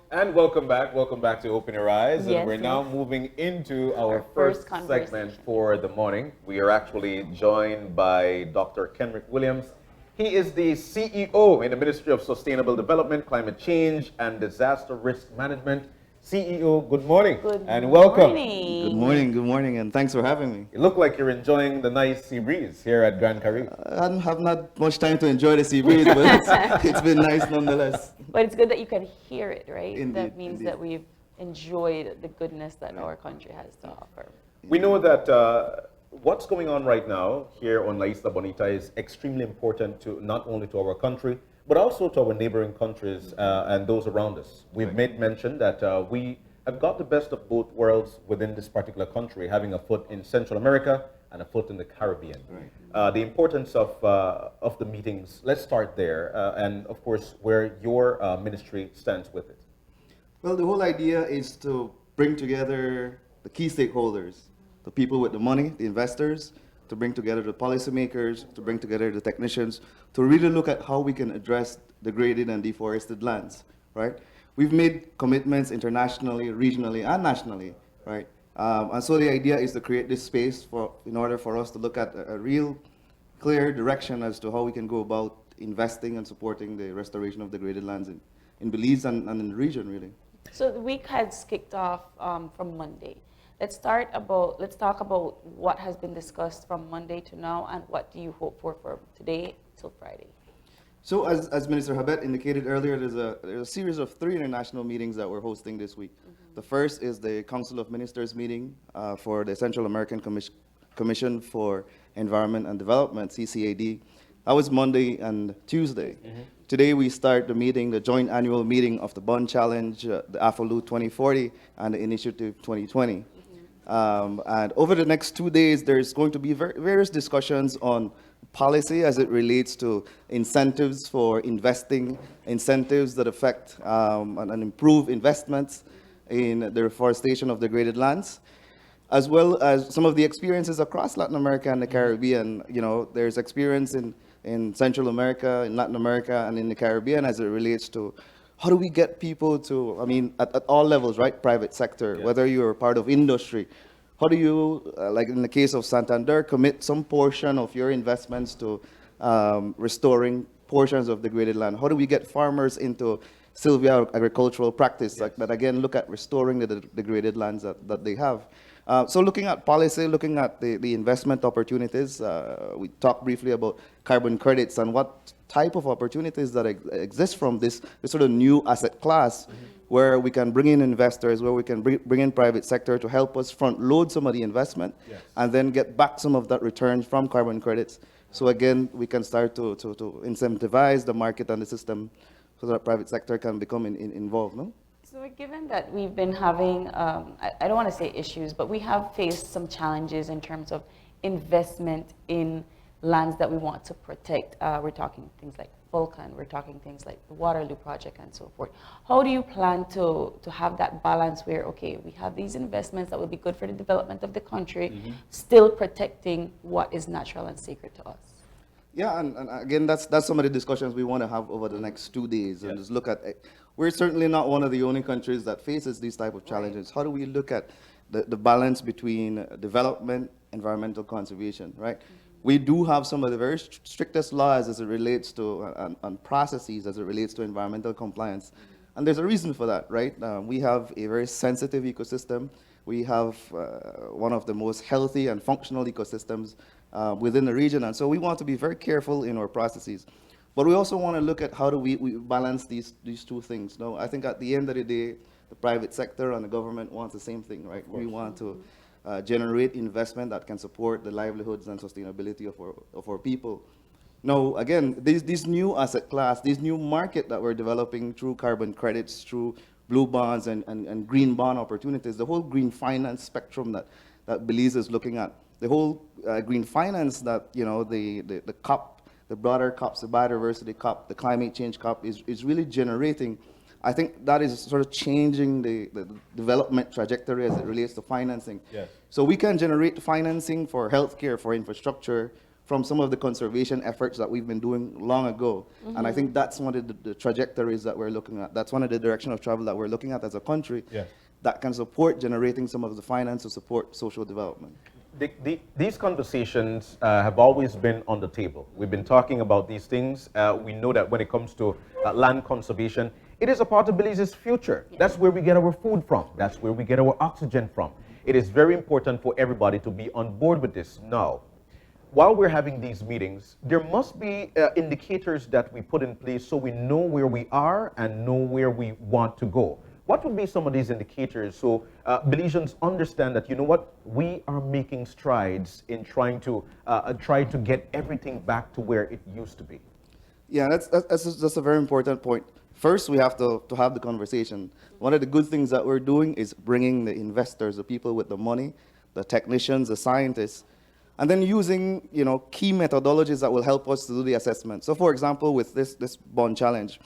And welcome back to Open Your Eyes. And Yes, we're now yes. moving into our Our first first segment conversation. for the morning. We are actually joined by Dr. Kenrick Williams. He is the CEO in the Ministry of Sustainable Development, Climate Change, and Disaster Risk Management. CEO, good morning Good and welcome. morning. Good morning, and thanks for having me. You look like you're enjoying the nice sea breeze here at Grand Caribe. Have not much time to enjoy the sea breeze, but it's been nice nonetheless. But it's good that you can hear it, right? Indeed, That means indeed. that we've enjoyed the goodness that our country has to offer. We know that what's going on right now here on La Isla Bonita is extremely important to not only to our country, but also to our neighboring countries and those around us. We've made mention that we have got the best of both worlds within this particular country, having a foot in Central America and a foot in the Caribbean. The importance of the meetings, let's start there, and of course, where your ministry stands with it. Well, the whole idea is to bring together the key stakeholders, the people with the money, the investors, to bring together the policymakers, to bring together the technicians, to really look at how we can address degraded and deforested lands, right? We've made commitments internationally, regionally, and nationally, right? And so the idea is to create this space in order for us to look at a real clear direction as to how we can go about investing and supporting the restoration of degraded lands in Belize and in the region, really. So the week has kicked off from Monday. Let's talk about what has been discussed from Monday to now, and what do you hope for today till Friday? So as Minister Habet indicated earlier, there's a series of 3 international meetings that we're hosting this week. The first is the Council of Ministers meeting for the Central American Commission for Environment and Development, CCAD. That was Monday and Tuesday. Today we start the joint annual meeting of the Bond Challenge, the AFOLU 2040, and the Initiative 2020. And over the next 2 days, there's going to be various discussions on policy as it relates to incentives for investing, incentives that affect and improve investments in the reforestation of degraded lands, as well as some of the experiences across Latin America and the Caribbean. You know, there's experience in Central America, in Latin America, and in the Caribbean as it relates to how do we get people to, I mean, at all levels, right? Private sector, whether you're part of industry, how do you, like in the case of Santander, commit some portion of your investments to restoring portions of degraded land? How do we get farmers into Sylvia agricultural practice that again look at restoring the degraded lands that they have? So looking at policy, looking at the investment opportunities, we talked briefly about carbon credits and what type of opportunities that exist from this sort of new asset class, where we can bring in investors, where we can bring in private sector to help us front load some of the investment and then get back some of that return from carbon credits. So again, we can start to incentivize the market and the system so that private sector can become involved, no? So given that we've been having, I don't want to say issues, but we have faced some challenges in terms of investment in lands that we want to protect. We're talking things like Vulcan, we're talking things like the Waterloo Project and so forth. How do you plan to have that balance where, okay, we have these investments that will be good for the development of the country, still protecting what is natural and sacred to us? Yeah, and again, that's some of the discussions we want to have over the next 2 days, and just look at. We're certainly not one of the only countries that faces these type of challenges. How do we look at the balance between development, environmental conservation, right? We do have some of the very strictest laws as it relates to and processes as it relates to environmental compliance, and there's a reason for that, right? We have a very sensitive ecosystem. We have one of the most healthy and functional ecosystems within the region, and so we want to be very careful in our processes. But we also want to look at how do we balance these 2 things. No, I think at the end of the day, the private sector and the government wants the same thing, right? We want to generate investment that can support the livelihoods and sustainability of our people. Now, again, this new asset class, this new market that we're developing through carbon credits, through blue bonds and green bond opportunities, the whole green finance spectrum that Belize is looking at, the whole green finance that, you know, the COP, the broader COPs, the biodiversity COP, the climate change COP is really generating. I think that is sort of changing the development trajectory as it relates to financing. Yes. So we can generate financing for healthcare, for infrastructure, from some of the conservation efforts that we've been doing long ago. And I think that's one of the trajectories that we're looking at. That's one of the direction of travel that we're looking at as a country that can support generating some of the finance to support social development. These conversations have always been on the table. We've been talking about these things. We know that when it comes to land conservation, it is a part of Belize's future. That's where we get our food from. That's where we get our oxygen from. It is very important for everybody to be on board with this now. While we're having these meetings, there must be indicators that we put in place so we know where we are and know where we want to go. What would be some of these indicators so Belizeans understand that, you know what, we are making strides in trying to get everything back to where it used to be? Yeah, that's a very important point. First, we have to have the conversation. One of the good things that we're doing is bringing the investors, the people with the money, the technicians, the scientists, and then using, you know, key methodologies that will help us to do the assessment. So, for example, with this bond challenge,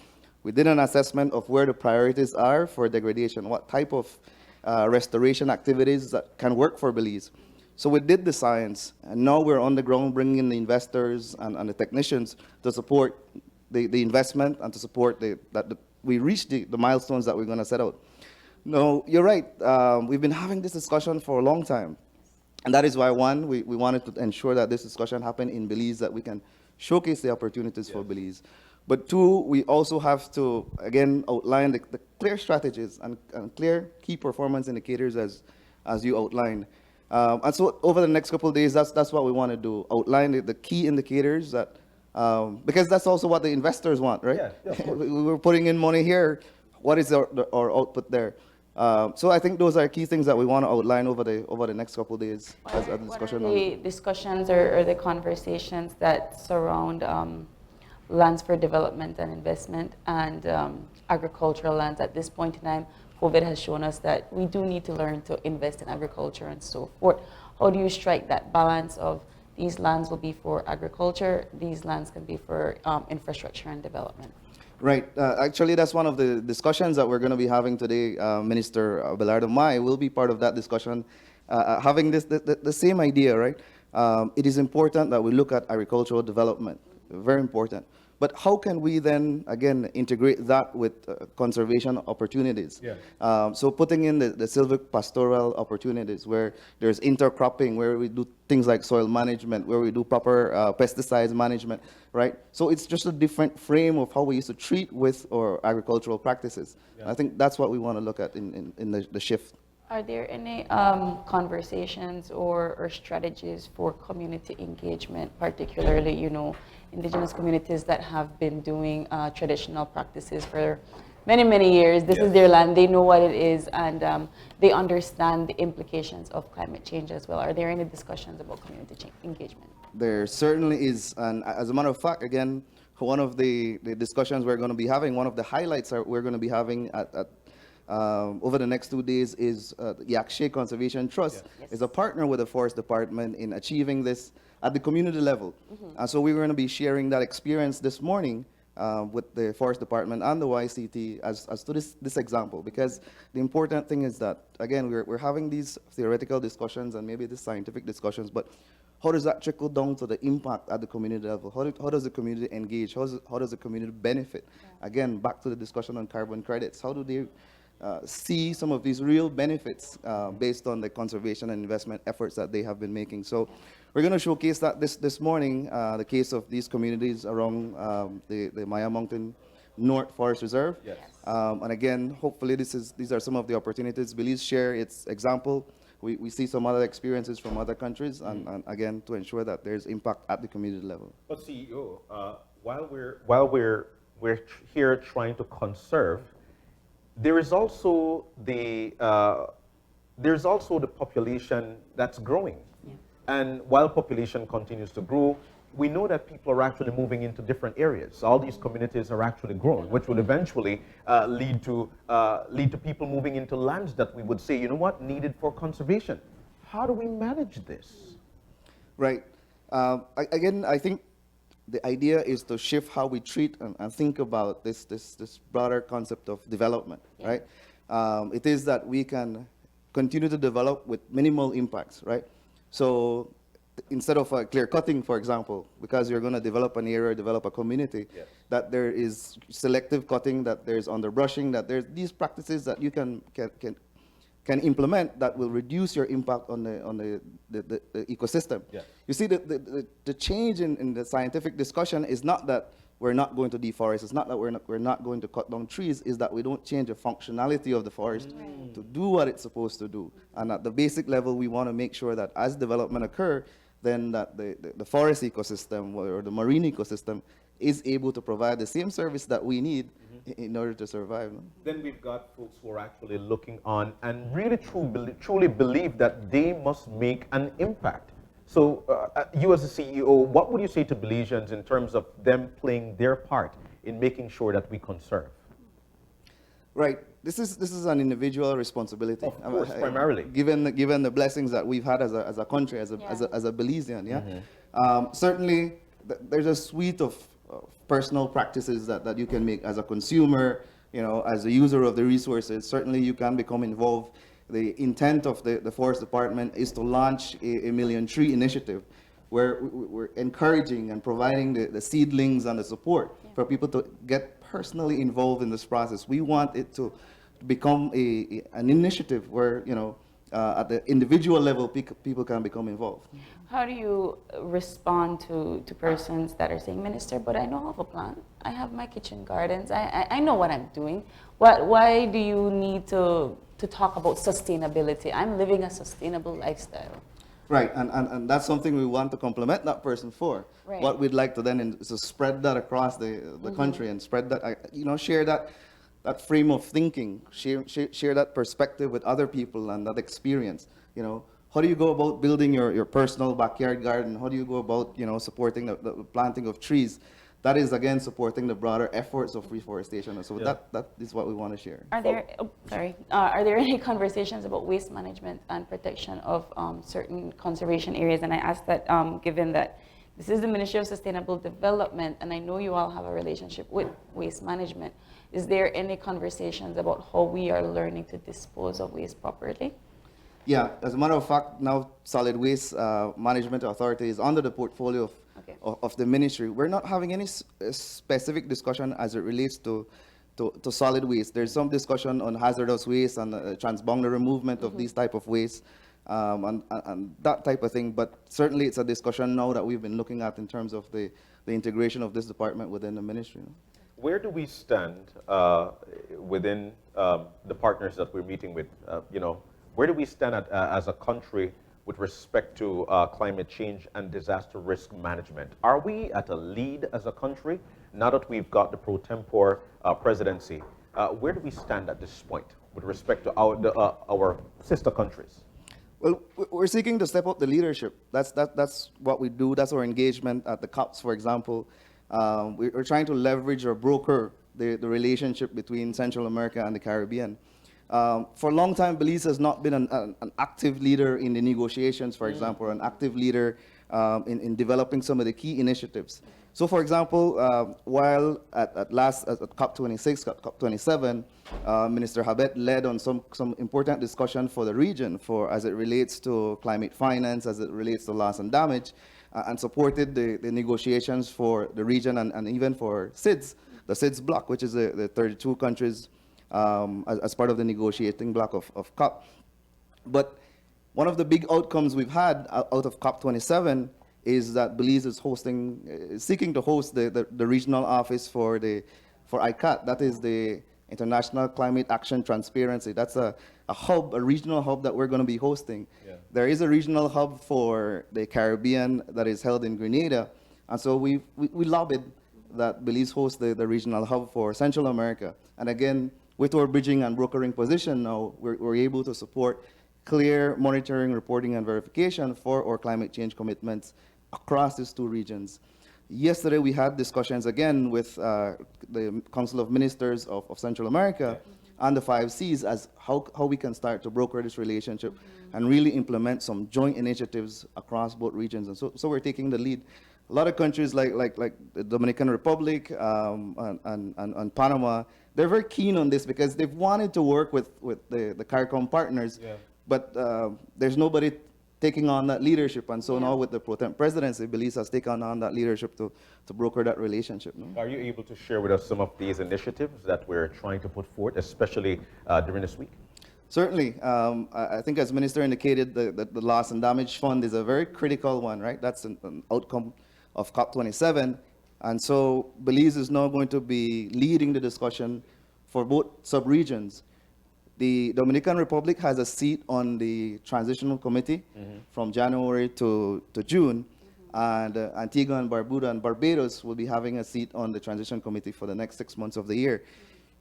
we did an assessment of where the priorities are for degradation, what type of restoration activities that can work for Belize. So we did the science, and now we're on the ground bringing in the investors and the technicians to support the investment and to support that we reach the milestones that we're going to set out. No, you're right. We've been having this discussion for a long time. And that is why, one, we wanted to ensure that this discussion happened in Belize, that we can showcase the opportunities for Belize. But two, we also have to, again, outline the clear strategies and clear key performance indicators as you outlined. And so over the next couple of days, that's what we want to do, outline the key indicators that, because that's also what the investors want, right? Yeah, we're putting in money here. What is our output there? So I think those are key things that we want to outline over the next couple of days as a discussion. What are the discussions or the conversations that surround lands for development and investment and agricultural lands? At this point in time, COVID has shown us that we do need to learn to invest in agriculture and so forth. How do you strike that balance of these lands will be for agriculture, these lands can be for infrastructure and development? Right. Actually, that's one of the discussions that we're going to be having today. Minister Abelardo Mai will be part of that discussion, having the same idea, right? It is important that we look at agricultural development, very important. But how can we then, again, integrate that with conservation opportunities? Yeah. So putting in the silvic-pastoral opportunities where there's intercropping, where we do things like soil management, where we do proper pesticides management, right? So it's just a different frame of how we used to treat with our agricultural practices. Yeah. I think that's what we want to look at in the shift. Are there any conversations or strategies for community engagement, particularly, you know, indigenous communities that have been doing traditional practices for many, many years? This is their land, they know what it is, and they understand the implications of climate change as well. Are there any discussions about community engagement? There certainly is, and as a matter of fact, again, one of the discussions we're going to be having, one of the highlights we're going to be having over the next 2 days is the Yakshe Conservation Trust is a partner with the Forest Department in achieving this at the community level. And so we're going to be sharing that experience this morning with the Forest Department and the YCT as to this example, because the important thing is that, again, we're having these theoretical discussions and maybe these scientific discussions, but how does that trickle down to the impact at the community level? How does the community engage? How does the community benefit? Again, back to the discussion on carbon credits. How do they see some of these real benefits based on the conservation and investment efforts that they have been making? So we're going to showcase that this morning, the case of these communities around the Maya Mountain North Forest Reserve. Yes. And again, hopefully these are some of the opportunities. Belize share its example. We see some other experiences from other countries, and again, to ensure that there's impact at the community level. But CEO, while we're here trying to conserve, there is also the population that's growing. Yeah. And while population continues to grow, we know that people are actually moving into different areas. All these communities are actually growing, which will eventually lead to people moving into lands that we would say, you know what, needed for conservation. How do we manage this? Right. Again, I think the idea is to shift how we treat and think about this broader concept of development, right? It is that we can continue to develop with minimal impacts, right? So instead of clear cutting, for example, because you're going to develop an area, develop a community, Yes. that there is selective cutting, that there's underbrushing, that there's these practices that you can implement that will reduce your impact on the ecosystem. Yes. You see, the change in the scientific discussion is not that we're not going to deforest, it's not that we're not going to cut down trees, is that we don't change the functionality of the forest to do what it's supposed to do. And at the basic level, we want to make sure that as development occur, then that the forest ecosystem or the marine ecosystem is able to provide the same service that we need in order to survive. No? Then we've got folks who are actually looking on and really truly believe that they must make an impact. So you as a CEO, what would you say to Belizeans in terms of them playing their part in making sure that we conserve? Right. This is an individual responsibility. Of course, primarily. Given the blessings that we've had as a country, as a Belizean, yeah. Certainly, there's a suite of personal practices that you can make as a consumer, as a user of the resources. Certainly, you can become involved. The intent of the Forest Department is to launch a Million Tree initiative, where we're encouraging and providing the seedlings and the support for people to get personally involved in this process. We want it to become an initiative where, at the individual level, people can become involved. How do you respond to persons that are saying, Minister, but I know of a plan. I have my kitchen gardens. I know what I'm doing. Why do you need to talk about sustainability? I'm living a sustainable lifestyle. Right, and that's something we want to compliment that person for. Right. What we'd like to then is to spread that across the country and spread that, share that frame of thinking, share that perspective with other people and that experience. How do you go about building your personal backyard garden? How do you go about, supporting the planting of trees? That is, again, supporting the broader efforts of reforestation. So that is what we want to share. Are there any conversations about waste management and protection of certain conservation areas? And I ask that given that this is the Ministry of Sustainable Development, and I know you all have a relationship with waste management, is there any conversations about how we are learning to dispose of waste properly? Yeah, as a matter of fact, now Solid Waste Management Authority is under the portfolio of the ministry. We're not having any specific discussion as it relates to solid waste. There's some discussion on hazardous waste and transboundary movement of these type of waste and that type of thing. But certainly it's a discussion now that we've been looking at in terms of the integration of this department within the ministry. Where do we stand within the partners that we're meeting with? Where do we stand as a country with respect to climate change and disaster risk management? Are we at a lead as a country now that we've got the pro tempore presidency? Where do we stand at this point with respect to our sister countries? Well, we're seeking to step up the leadership. That's what we do. That's our engagement at the COPs, for example. We're trying to leverage or broker the relationship between Central America and the Caribbean. For a long time, Belize has not been an active leader in the negotiations, for example, or an active leader in developing some of the key initiatives. So, for example, while at COP26, COP27, Minister Habet led on some important discussion for the region as it relates to climate finance, as it relates to loss and damage, and supported the negotiations for the region and even for SIDS, the SIDS bloc, which is the 32 countries as part of the negotiating bloc of COP. But one of the big outcomes we've had out of COP27 is that Belize is seeking to host the regional office for ICAT. That is the International Climate Action Transparency. That's a regional hub that we're going to be hosting. Yeah. There is a regional hub for the Caribbean that is held in Grenada. And so we lobbied that Belize host the regional hub for Central America. And again, with our bridging and brokering position now, we're able to support clear monitoring, reporting, and verification for our climate change commitments across these two regions. Yesterday, we had discussions again with the Council of Ministers of Central America and the 5 Cs as how we can start to broker this relationship and really implement some joint initiatives across both regions. And so we're taking the lead. A lot of countries like the Dominican Republic and Panama, they're very keen on this because they've wanted to work with the CARICOM partners, but there's nobody taking on that leadership. And so Yeah. now with the pro temp presidency, Belize has taken on that leadership to broker that relationship. No? Are you able to share with us some of these initiatives that we're trying to put forth, especially during this week? Certainly. I think as Minister indicated, the Loss and Damage Fund is a very critical one, right? That's an outcome of COP27. And so Belize is now going to be leading the discussion for both sub-regions. The Dominican Republic has a seat on the Transitional Committee from January to June. And Antigua and Barbuda and Barbados will be having a seat on the Transition Committee for the next 6 months of the year.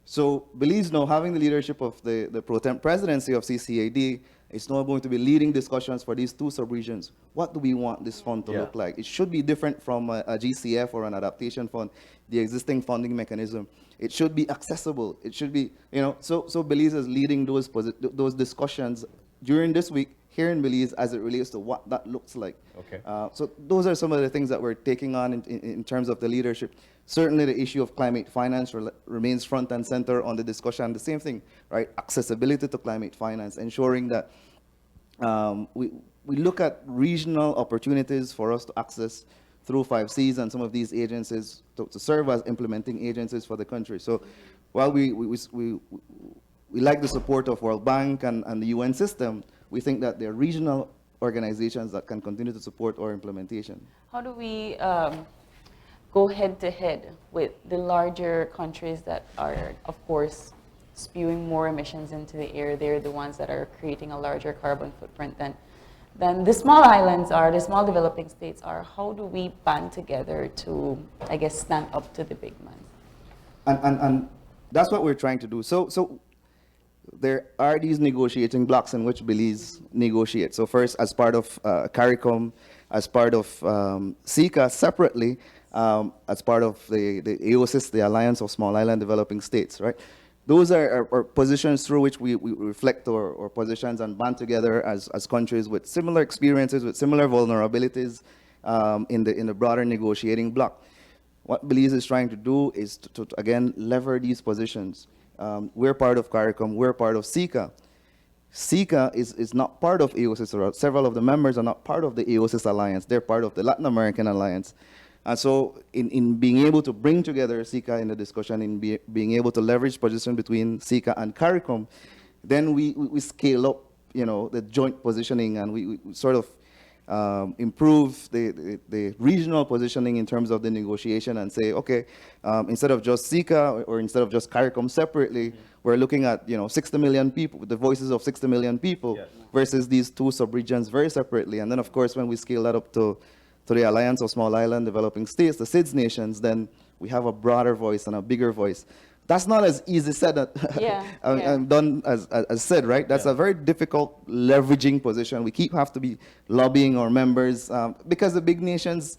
So Belize now having the leadership of the pro temp presidency of CCAD is now going to be leading discussions for these two sub-regions. What do we want this fund to look like? It should be different from a GCF or an adaptation fund, the existing funding mechanism. It should be accessible. It should be, so Belize is leading those discussions during this week here in Belize as it relates to what that looks like. Okay. So those are some of the things that we're taking on in terms of the leadership. Certainly the issue of climate finance remains front and center on the discussion. The same thing, right? Accessibility to climate finance, ensuring that we look at regional opportunities for us to access through 5Cs and some of these agencies to serve as implementing agencies for the country. So while we like the support of World Bank and the UN system, we think that there are regional organizations that can continue to support our implementation. How do we go head to head with the larger countries that are, of course, spewing more emissions into the air? They're the ones that are creating a larger carbon footprint than the small islands are, the small developing states are. How do we band together to, I guess, stand up to the big man? And that's what we're trying to do. So there are these negotiating blocks in which Belize negotiates. So first, as part of CARICOM, as part of SICA separately, as part of the AOSIS, the Alliance of Small Island Developing States, right? Those are positions through which we reflect our positions and band together as countries with similar experiences, with similar vulnerabilities in the broader negotiating bloc. What Belize is trying to do is to again, lever these positions. We're part of CARICOM, we're part of SICA. SICA is not part of AOSIS, or several of the members are not part of the AOSIS Alliance, they're part of the Latin American Alliance. And so in being able to bring together SICA in the discussion, in being able to leverage position between SICA and CARICOM, then we scale up, the joint positioning, and we sort of improve the regional positioning in terms of the negotiation and say, okay, instead of just SICA or instead of just CARICOM separately, we're looking at 60 million people, the voices of 60 million people, versus these two sub-regions very separately. And then of course, when we scale that up to the Alliance of Small Island Developing States, the SIDS nations, then we have a broader voice and a bigger voice. That's not as easy said and done as said, right? That's a very difficult leveraging position. We have to be lobbying our members because the big nations,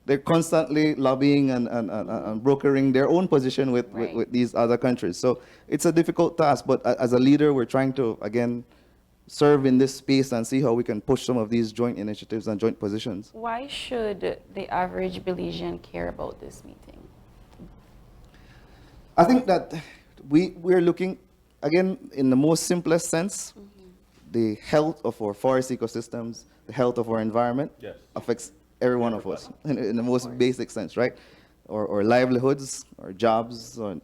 they're constantly lobbying and brokering their own position with these other countries. So it's a difficult task, but as a leader, we're trying to, again, serve in this space and see how we can push some of these joint initiatives and joint positions. Why should the average Belizean care about this meeting? I think that we're looking, again, in the most simplest sense, the health of our forest ecosystems, the health of our environment affects every one of us in the most basic sense, right? Our livelihoods, our jobs, our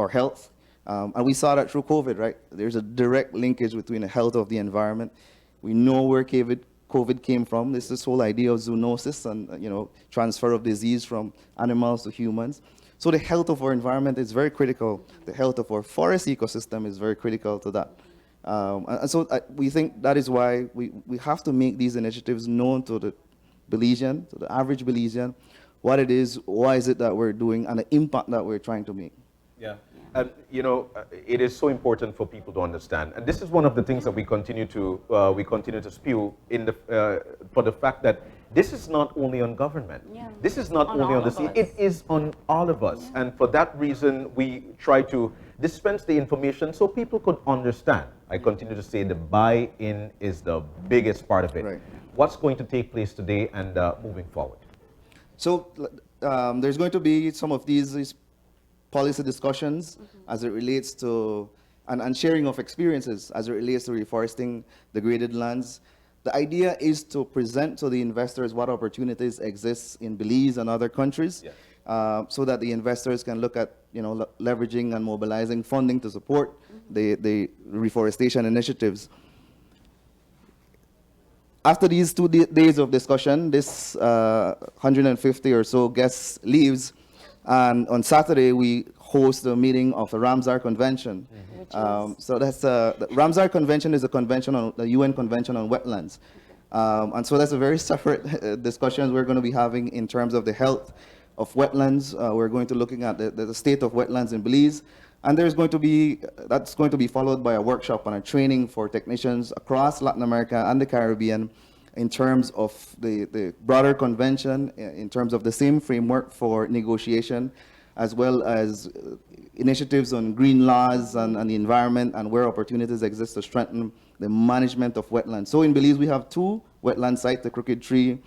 health. And we saw that through COVID, right? There's a direct linkage between the health of the environment. We know where COVID came from. This whole idea of zoonosis and transfer of disease from animals to humans. So the health of our environment is very critical. The health of our forest ecosystem is very critical to that. And so we think that is why we have to make these initiatives known to the Belizean, to the average Belizean, what it is, why is it that we're doing, and the impact that we're trying to make. Yeah. And it is so important for people to understand, and this is one of the things that we continue to spew in for the fact that this is not only on government. This is not only on the sea. It is on all of us, and for that reason, we try to dispense the information so people could understand. I continue to say the buy-in is the biggest part of it. Right. What's going to take place today and moving forward? So there's going to be some of these policy discussions as it relates to, and sharing of experiences as it relates to reforesting degraded lands. The idea is to present to the investors what opportunities exist in Belize and other countries, Yes. so that the investors can look at, leveraging and mobilizing funding to support the reforestation initiatives. After these 2 days of discussion, this 150 or so guests leaves, and on Saturday we host a meeting of the Ramsar Convention. So that's the Ramsar Convention is a convention on the UN Convention on Wetlands, and so that's a very separate discussions we're going to be having in terms of the health of wetlands. We're going to looking at the state of wetlands in Belize. And that's going to be followed by a workshop and a training for technicians across Latin America and the Caribbean in terms of the broader convention, in terms of the same framework for negotiation, as well as initiatives on green laws and the environment, and where opportunities exist to strengthen the management of wetlands. So in Belize, we have 2 wetland sites, the Crooked Tree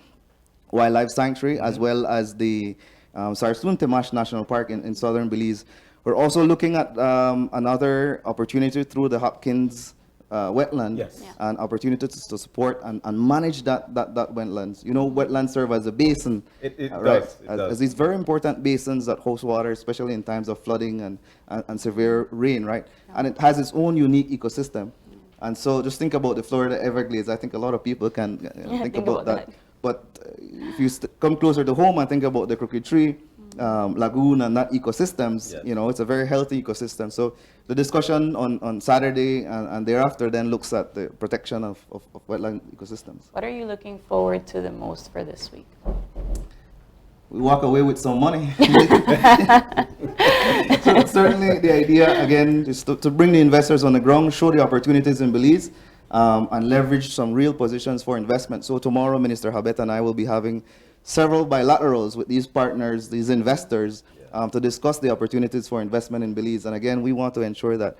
Wildlife Sanctuary, as well as the Sarsoon Temash National Park in southern Belize. We're also looking at another opportunity through the Hopkins wetland, Yes. Yeah. and opportunities to support and manage that wetlands. Wetlands serve as a basin, It right? does. It as does. these very important basins that host water, especially in times of flooding and severe rain, right? And it has its own unique ecosystem. And so just think about the Florida Everglades. I think a lot of people can think about that. But if you come closer to home and think about the Crooked Tree lagoon and that ecosystems, Yes. it's a very healthy ecosystem. So the discussion on Saturday and thereafter then looks at the protection of wetland ecosystems. What are you looking forward to the most for this week? We walk away with some money. So certainly the idea, again, is to bring the investors on the ground, show the opportunities in Belize, and leverage some real positions for investment. So tomorrow, Minister Habet and I will be having several bilaterals with these partners, these investors, to discuss the opportunities for investment in Belize. And again, we want to ensure that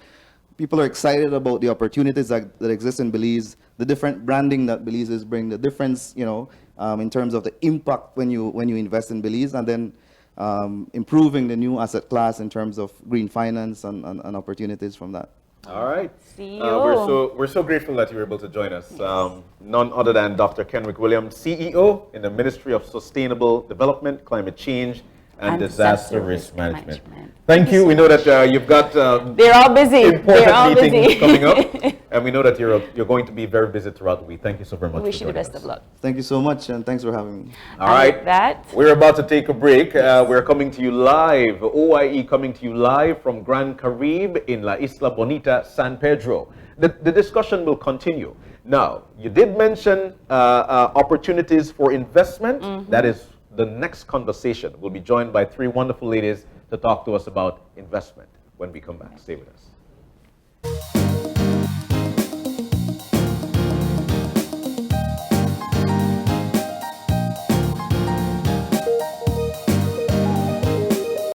people are excited about the opportunities that exist in Belize, the different branding that Belize is bringing, the difference, in terms of the impact when you invest in Belize, and then improving the new asset class in terms of green finance and opportunities from that. All right. CEO. We're so grateful that you were able to join us. None other than Dr. Kenrick Williams, CEO in the Ministry of Sustainable Development, Climate Change, and Disaster Risk Management. Thank you. We know that you've got They're all busy. important They're all meetings busy. coming up, and we know that you're going to be very busy throughout the week. Thank you so very much. Wish for you the joining best us. of luck. Thank you so much, and thanks for having me. All And right. with that, We're about to take a break. We're coming to you live, OIE coming to you live from Gran Caribe in La Isla Bonita, San Pedro. The discussion will continue. Now, you did mention opportunities for investment. That is the next conversation. We'll be joined by 3 wonderful ladies to talk to us about investment when we come back. Stay with us.